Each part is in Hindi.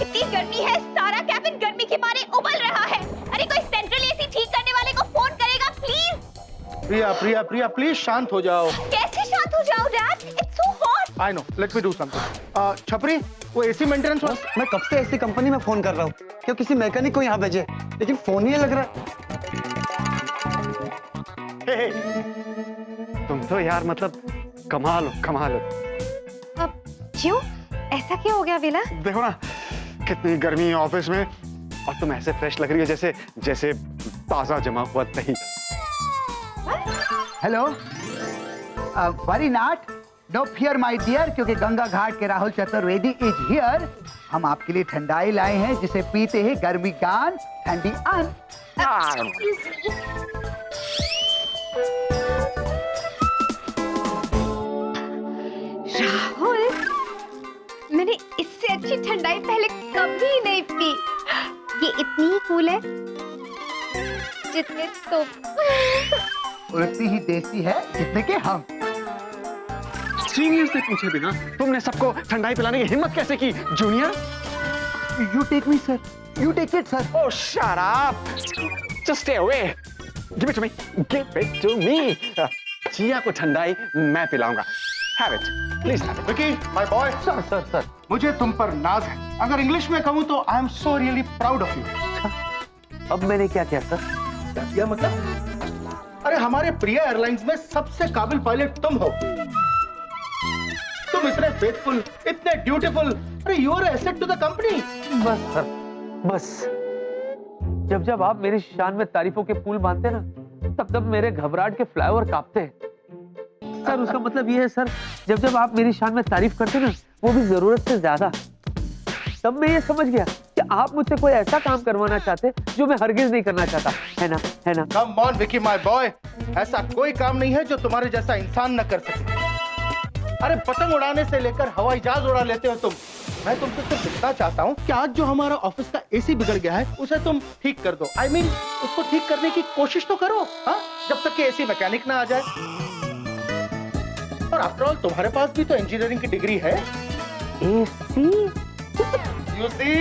इतनी गर्मी है, सारा कैबिन गर्मी के मारे उबल रहा है। अरे कोई सेंट्रल एसी ठीक करने वाले को फोन करेगा please. Priya Priya Priya please शांत हो जाओ। कैसे शांत हो जाओ dad? It's so hot. I know, let me do something. छपरी, वो एसी मेंटेनेंस वाला। मैं कब से एसी कंपनी में फोन कर रहा हूँ, क्यों किसी मैकेनिक को यहाँ भेजे, लेकिन फोन ही लग रहा। तुम तो यार मतलब कमाल हो, कमाल हो। अब क्यों? ऐसा क्या हो गया विला? देखो ना कितनी गर्मी है ऑफिस में, और तुम ऐसे फ्रेश लग रही हो जैसे जैसे ताजा जमा हुआ दही। Hello, worry not, don't fear my dear, क्योंकि गंगा घाट के राहुल चतुर्वेदी इज हियर। हम आपके लिए ठंडाई लाए हैं जिसे पीते हैं गर्मी गान ठंडी आन। राहुल, मैंने इससे अच्छी ठंडाई पहले कभी नहीं पी। ये इतनी ही कूल है जितने तुम। उतनी ही देसी है जितने के हम। सीनियर से पूछे बिना तुमने सबको ठंडाई पिलाने की हिम्मत कैसे की junior? You take me sir, you take it sir. Oh, shut up! Just stay away. Give it to me. Give it to me. जिया को ठंडाई मैं पिलाऊंगा. Have it. Please have it. Vicky, my boy. Sir sir sir, मुझे तुम पर नाज है। अगर इंग्लिश में कहूँ तो I am so really proud of you. अब मैंने क्या किया सर? क्या किया मतलब? अरे हमारे प्रिया एयरलाइंस में सबसे काबिल पायलट तुम हो। तुम इतने फेथफुल, इतने ड्यूटीफुल, अरे you are asset to the company. बस सर, बस। जब जब आप मेरी शान में तारीफों के पुल बांधते ना, तब तब मेरे घबराहट के फ्लाईओवर कांपते हैं। सर उसका मतलब ये है सर, जब जब आप मेरी शान में तारीफ करते ना, वो भी जरूरत से ज्यादा, तब मैं ये समझ गया कि आप मुझसे कोई ऐसा काम करवाना चाहते जो मैं हरगिज नहीं करना चाहता, है ना? है ना? Come on Vicky my boy, ऐसा कोई काम नहीं है जो तुम्हारे जैसा इंसान न कर सके। अरे पतंग उड़ाने से लेकर हवाई जहाज उड़ा लेते हो तुम। मैं तुमसे सिर्फ इतना चाहता हूँ कि आज जो हमारा ऑफिस का एसी बिगड़ गया है उसे तुम ठीक कर दो। I mean, उसको ठीक करने की कोशिश तो करो, हाँ? जब तक कि एसी मैकेनिक ना आ जाए। और आफ्टर ऑल तुम्हारे पास भी तो इंजीनियरिंग की डिग्री है। एसी? You see?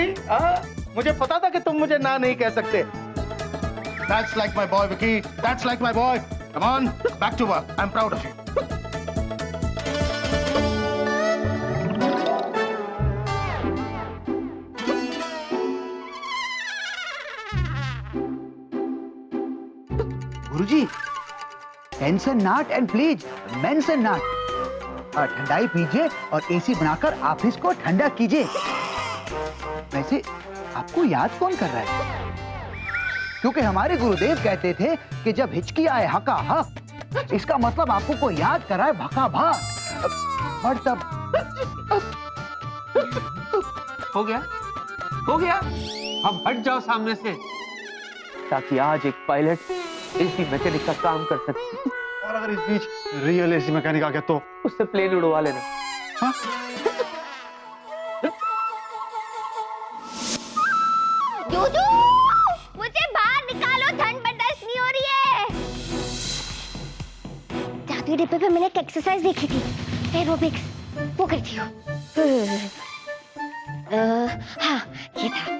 मुझे पता था कि तुम मुझे ना नहीं कह सकते। That's like my boy, Vicky. That's like my boy. Come on, back to work. I'm proud of you. Guruji, tension not and please mention not. ठंडाई पीजिए और एसी बनाकर ऑफिस को ठंडा कीजिए। वैसे आपको याद कौन कर रहा है? क्योंकि हमारे गुरुदेव कहते थे कि जब हिचकी आए हका हक, इसका मतलब आपको कोई याद कराए भका भाग। और तब हो गया? हो गया? अब हट जाओ सामने से, ताकि आज एक पायलट एसी मैकेनिक का काम कर सके। और अगर इस बीच रियल एसी मैकेनिक आ गया तो? उससे प्लेन उड़वा लेना। हाँ? जूजू, मुझे बाहर निकालो, ठंड बर्दाश्त नहीं हो रही है। जादुई डिब्बे पे मैंने एक एक्सरसाइज देखी थी, एरोबिक्स, वो करती हूँ। हाँ, ये था।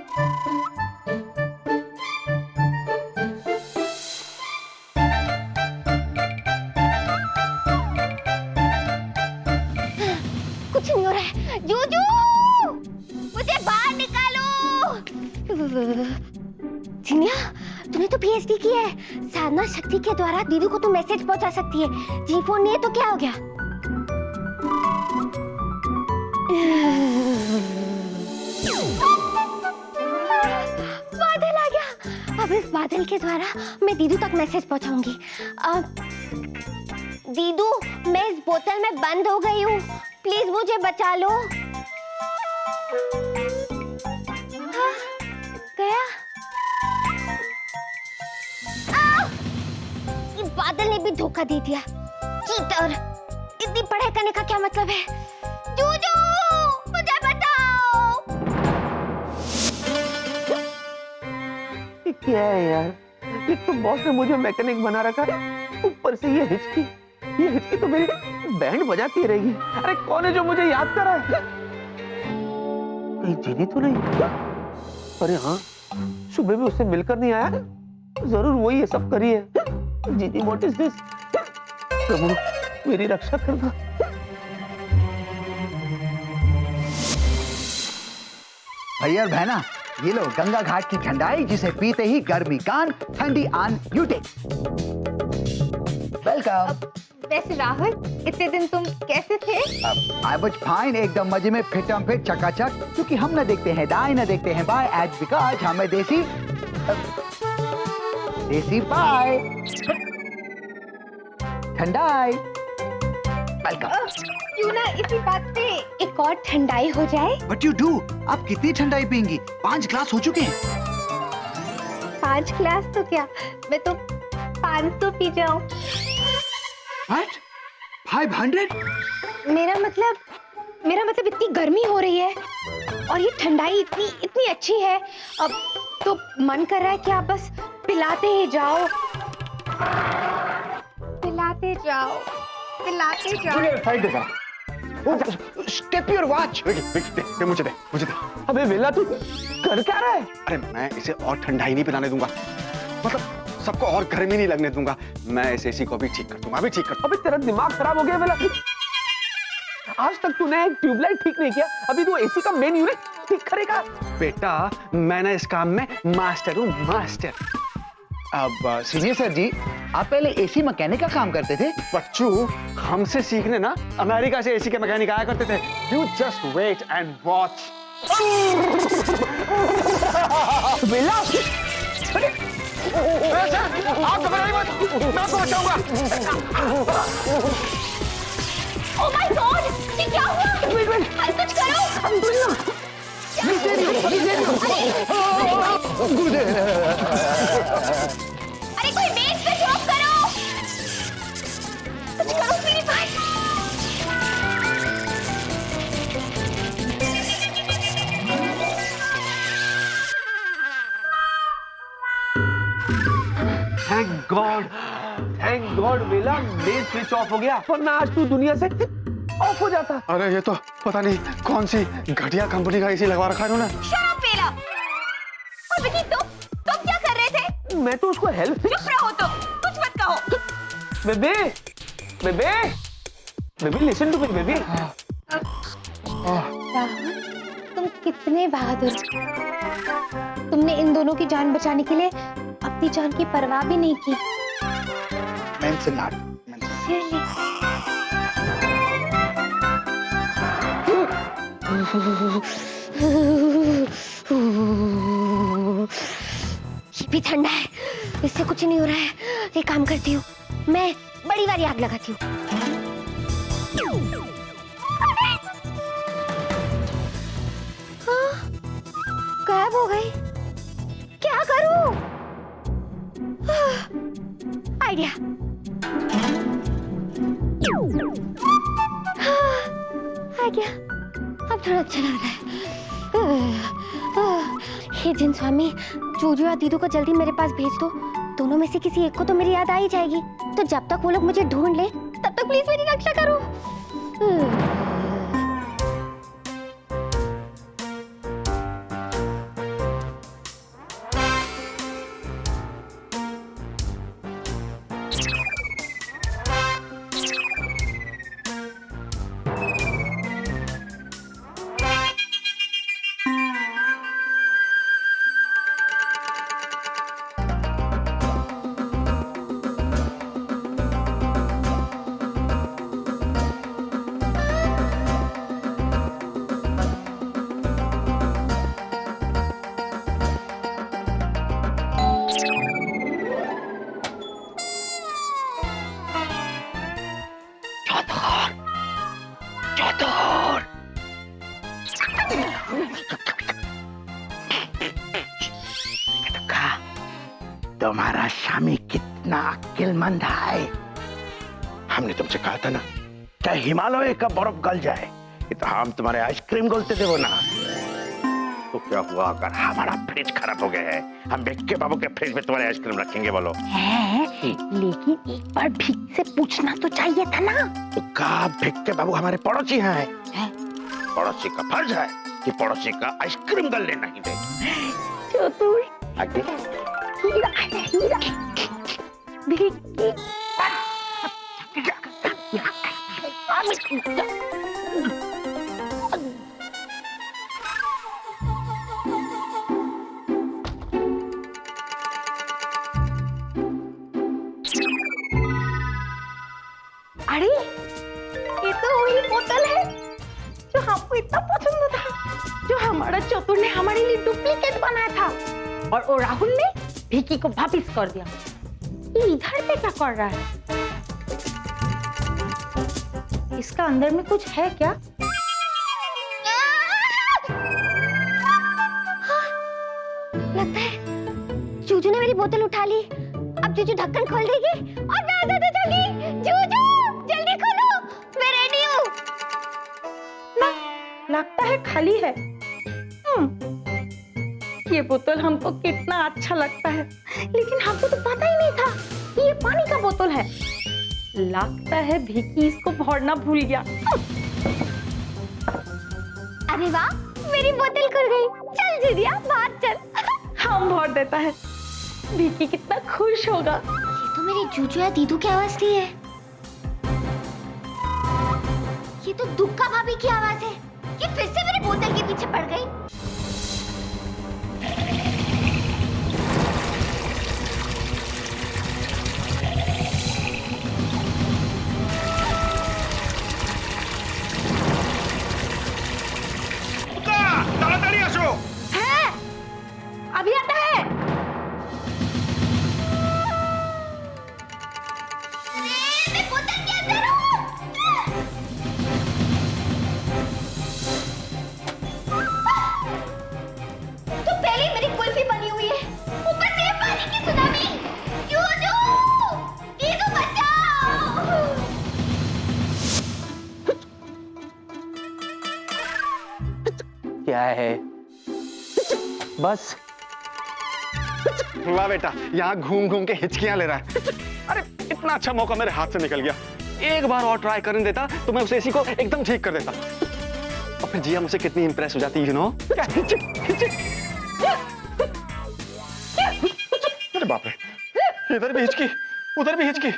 कुछ नहीं हो रहा है। जूजू, मुझे बाहर निकालो। जिनिया, तूने तो पीएचडी की है। साधना शक्ति के द्वारा दीदी को तू मैसेज पहुंचा सकती है। जी फोन नहीं है तो क्या हो गया? बादल आ गया। अब इस बादल के द्वारा मैं दीदू तक मैसेज पहुंचाऊंगी। दीदू, मैं इस बोतल में बंद हो गई हूँ, प्लीज मुझे बचा लो। हाँ, गया। ये बादल ने भी धोखा दे दिया। चीटर, इतनी पढ़ाई करने का क्या मतलब है? जूजू, मुझे बचाओ। ये क्या है यार? एक तो बॉस ने मुझे मैकेनिक बना रखा है, ऊपर से ये हिचकी तो मेरी बैंड बजाती रहेगी। अरे कौन है जो मुझे याद कर रहा है? कहीं जीनी तो नहीं? अरे हाँ, सुबह में उससे मिलकर नहीं आया? जरूर वही ये सब करी है। जीनी, व्हाट इज दिस? प्रभु मेरी रक्षा करना। भैया और बहना, ये लो गंगा घाट की ठंडाई, जिसे पीते ही गर्मी कान, ठंडी आन, यू टेक। वेलकम। वैसे राहुल, इतने दिन तुम कैसे थे? आई वाज फाइन, एकदम मजे में, फिटम फिट, चकाचक, क्योंकि हम न देखते हैं दाएं न देखते हैं बाएं, एज बिकॉज हमें देसी बाय ठंडाई। वेलकम। क्यों ना इसी बात पे एक और ठंडाई हो जाए? बट यू डू, आप कितनी ठंडाई पियेंगी? 5 ग्लास हो चुके हैं। 5 ग्लास तो क्या, मैं तो 500 पी जाऊं। What? 500? मेरा मतलब इतनी गर्मी हो रही है और ये ठंडाई इतनी अच्छी है, अब तो मन कर रहा है कि आप बस पिलाते ही जाओ, पिलाते जाओ, पिलाते जाओ। Side they Step your watch. दे, मुझे दे। अबे वेला, तू कर क्या रहा है? अरे मैं इसे और ठंडाई नहीं पिलाने दूंगा, मतलब सबको और गर्मी नहीं लगने दूंगा। मैं इस एसी को भी ठीक कर दूंगा, अभी ठीक कर दूंगा। अबे तेरा दिमाग खराब हो गया वेला। आज तक तूने एक ट्यूबलाइट ठीक नहीं किया, अभी तू एसी का मेन यूनिट ठीक करेगा? बेटा मैं इस काम में मास्टर हूँ, मास्टर। अब सीनियर सर जी, आप पहले एसी मैकेनिक का काम करते थे? बच्चू हमसे सीखने ना अमेरिका से एसी के मैकेनिक आया करते थे। You just wait and watch. वेला, आप घबराइए मत, मैं पहुंचाऊंगा। ओह माय गॉड, ये क्या हुआ? अरे कुछ करो। अरे कोई बेस पे ड्रॉप करो, कुछ करो मेरे भाई। थैंक गॉड वेला, मेन स्विच ऑफ हो गया, वरना आज तू दुनिया से ऑफ हो जाता। अरे ये तो पता नहीं कौन सी घटिया कंपनी का एसी लगवा रखा है इन्होंने। शट अप वेला। और विकी, तुम क्या कर रहे थे? मैं तो उसको हेल्प। चुप रहो तुम, कुछ मत कहो। Babe babe baby, listen to me baby. Rahul, तुम कितने बहादुर। तुमने इन दोनों की जान बचाने के लिए अपनी जान की परवाह भी नहीं की। Mention not. Seriously? ये भी ठंडा है, इससे कुछ नहीं हो रहा है। एक काम करती हूँ, मैं बड़ी वाली आग लगाती हूँ। हाँ, गायब हो गई। क्या करूँ? आइडिया। आ गया, अब थोड़ा अच्छा लग रहा है। हे जिन स्वामी, जोजो या दीदू को जल्दी मेरे पास भेज दो। दोनों में से किसी एक को तो मेरी याद आ ही जाएगी। तो जब तक वो लोग मुझे ढूंढ ले, तब तक प्लीज मेरी रक्षा करो। तुम्हारा शामी कितना अक्लमंद है। हमने तुमसे कहा था ना, चाहे हिमालय का बर्फ गल जाए, ये तो हम तुम्हारे आइसक्रीम गोलते थे वो ना। तो क्या हुआ अगर हमारा फ्रिज खराब हो गया है? हम भिक्के बाबू के फ्रिज में तुम्हारे आइसक्रीम रखेंगे, बोलो। है, लेकिन एक बार भीख से पूछना तो चाहिए था ना। तो कहा भिक्के बाबू हमारे पड़ोसी हैं? पड़ोसी का फर्ज है कि पड़ोसी का आइसक्रीम गलने नहीं देगी। चतुर आगे हीरा हीरा भिक्की अरे ये तो वही बोतल है जो हमको इतना पसंद था, जो हमारा चतुर ने हमारे लिए डुप्लीकेट बनाया था और वो राहुल ने भिक्की को वापिस कर दिया। ये इधर पे क्या कर रहा है? इसका अंदर में कुछ है क्या? लगता है जूजू ने मेरी बोतल उठा ली। अब जूजू ढक्कन खोल देगी और मैं आ जाता जल्दी। जूजू जल्दी खोलो, मैं रेडी हूँ। लगता है खाली है। ये बोतल हमको कितना अच्छा लगता है, लेकिन हमको तो पता ही नहीं था कि ये पानी का बोतल है। लगता है भिक्की इसको भरना भूल गया। अरे वाह, मेरी बोतल खुल गई। चल जीदिया बाहर चल। हम भर देता है। भिक्की कितना खुश होगा। ये तो मेरी जूजू या दीदू की आवाज नहीं है, ये तो दुक्का भाभी की आवाज है। ये फिर से मेरी बोतल के पीछे पड़ गई। अभी आता है। मैं बोतल के अंदर हूँ। तो पहले मेरी कुल्फी बनी हुई है, ऊपर से ये पानी की सुनामी। जूजू, दीदू बचाओ। क्या है? बस वाह बेटा, यहाँ घूम घूम के हिचकियां ले रहा है। अरे इतना अच्छा मौका मेरे हाथ से निकल गया। एक बार और ट्राई करने देता तो मैं उस एसी को एकदम ठीक कर देता। और फिर जिया मुझसे कितनी इंप्रेस हो जाती, यू नो। अरे बाप रे, इधर भी हिचकी, उधर भी हिचकी।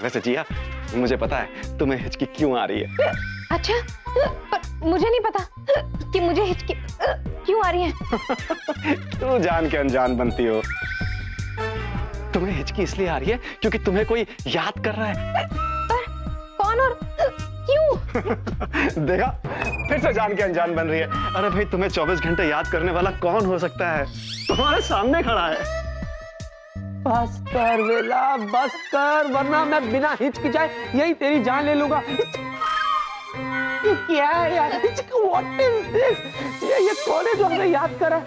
वैसे जिया, मुझे पता है तुम्हें हिचकी क्यों आ रही है। अच्छा, पर मुझे नहीं पता कि मुझे हिचकी क्यों आ रही है। तू जान के अनजान बनती हो। तुम्हें हिचकी इसलिए आ रही है क्योंकि तुम्हें कोई याद कर रहा है। पर कौन और क्यों? देखा, फिर से जान के अनजान बन रही है। अरे भाई, तुम्हें 24 घंटे याद करने वाला कौन हो सकता है? तुम्हारे सामने खड़ा है। बस कर वेला, बस कर, वरना मैं बिना हिचकिचाए यही तेरी जान ले लूंगा। ये क्या है यार? What is this? ये कौन है जो हमें याद कर रहा है?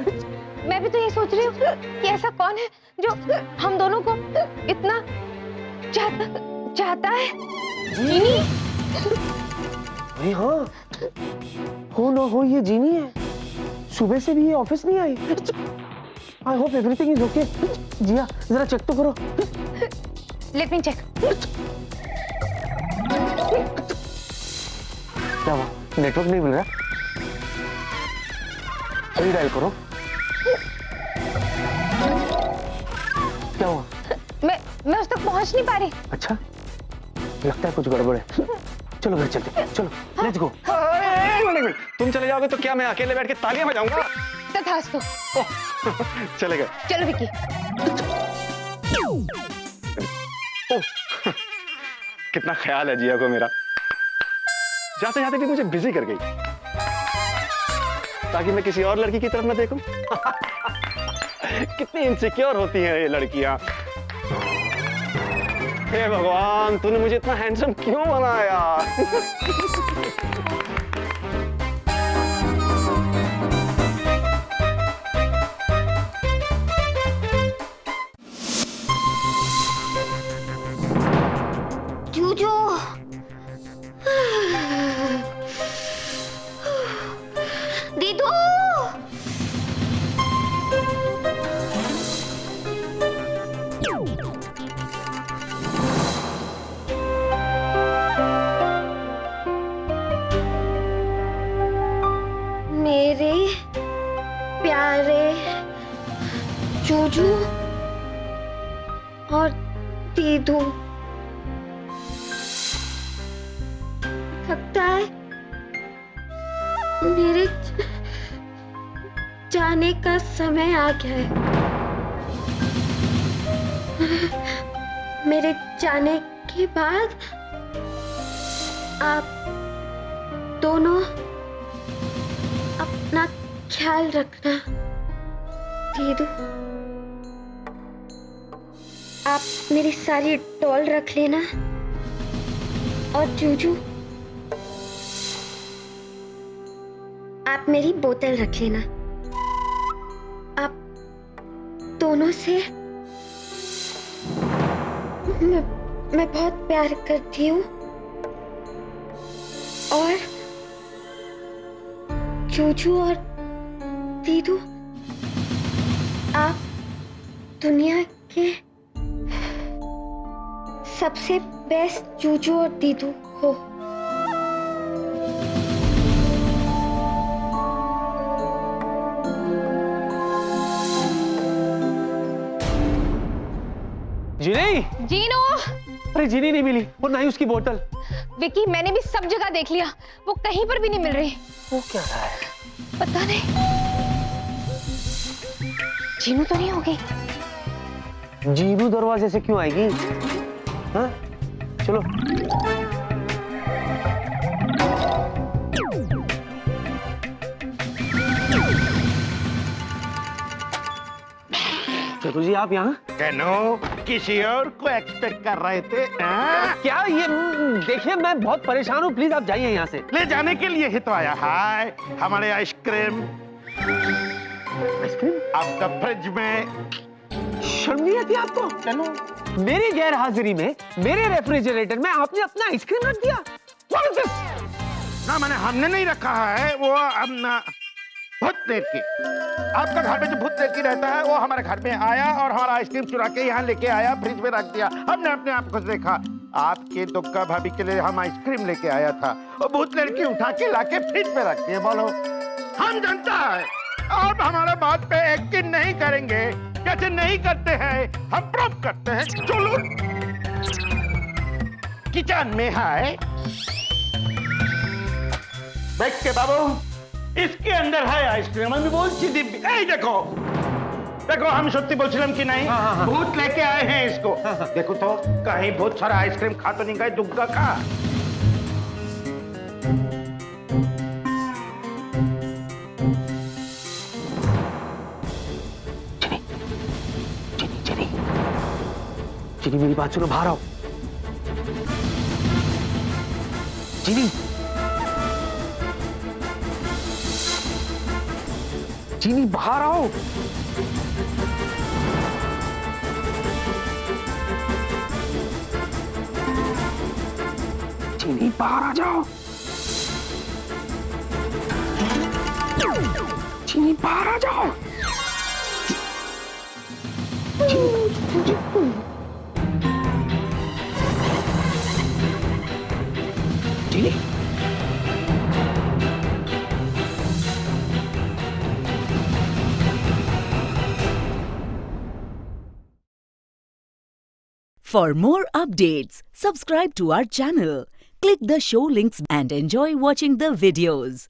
मैं भी तो ये सोच रही हूँ कि ऐसा कौन है जो हम दोनों को इतना चाहता है। जीनी? अरे हाँ, हो ना हो ये जीनी है। सुबह से भी ये ऑफिस नहीं आई। I hope everything is okay. Jiya, जरा चेक तो करो। Let me check. क्या हुआ? नेटवर्क नहीं मिल रहा? अभी डायल करो। क्या हुआ? मैं उस तक पहुंच नहीं पा रही। अच्छा, लगता है कुछ गड़बड़ है। चलो घर चलते, चलो लेट्स गो। एक मिनट, तुम चले जाओगे तो क्या मैं अकेले बैठ के तालियां बजाऊंगा? तथास्तु। चले गए। चलो विक्की। कितना ख्याल है जिया को मेरा। जाते जाते भी मुझे बिजी कर गई ताकि मैं किसी और लड़की की तरफ न देखूं। कितनी इनसिक्योर होती हैं ये लड़कियां। हे भगवान, तूने मुझे इतना हैंडसम क्यों बनाया? जूजू, दीदू, मेरे प्यारे जूजू और दीदू, लगता है मेरे जाने का समय आ गया है। मेरे जाने के बाद आप दोनों अपना ख्याल रखना। दीदू, आप मेरी सारी डॉल रख लेना, और जूजू आप मेरी बोतल रख लेना। आप दोनों से मैं बहुत प्यार करती हूँ, और जूजू और दीदू, आप दुनिया के सबसे बेस्ट जूजू और दीदू हो। जीनी, जीनू, अरे जीनी नहीं मिली, और ना ही उसकी बोतल। विकी, मैंने भी सब जगह देख लिया, वो कहीं पर भी नहीं मिल रही। वो क्या है? पता नहीं, जीनू तो नहीं होगी। जीनू दरवाजे से क्यों आएगी? हाँ? चलो। चतुर जी, आप यहाँ? कहनो, किसी और को एक्सपेक्ट कर रहे थे? क्या ये? देखिए, मैं बहुत परेशान हूँ, प्लीज आप जाइए यहाँ से। ले जाने के लिए ही तो आया। हाय, हमारे आइसक्रीम। आइसक्रीम? आपका फ्रिज में। शर्म नहीं आती आपको? चलो, मेरी गैर हाजिरी में मेरे रेफ्रिजरेटर में आपने अपना आइसक्रीम रख दिया। What is this? ना मैंने हमने नहीं रखा है, वो हमने भूत देर की। आपका घर में जो भूत देर की रहता है, वो हमारे घर में आया और हमारा आइसक्रीम चुरा के यहाँ लेके आया, फ्रिज में रख दिया। हमने अपने आप को देखा। आपके दुक्का भाभी के लिए हम आइसक्रीम लेके आया था, वो भूत लड़की उठा के लाके फ्रिज में रख दिए। बोलो, हम जनता है, आप हमारे बात पे यकीन नहीं करेंगे। कैसे नहीं करते हैं, हम प्रूव करते हैं। चलो, किचन में है, देख के बाबू, इसके अंदर है आइसक्रीम। আমি বলছি দিব্যি, এই দেখো देखो, हम सत्य बोलছিলাম कि नहीं? भूत लेके आए हैं इसको। देखो तो, कहीं बहुत सारा आइसक्रीम खा तो नहीं गए दुग्गा का। चीनी, मेरी बात सुनो, बाहर आओ। चीनी, चीनी, बाहर आओ। चीनी, बाहर आ जाओ। चीनी, बाहर आ जाओ। चीनी, For more updates, subscribe to our channel, click the show links and enjoy watching the videos.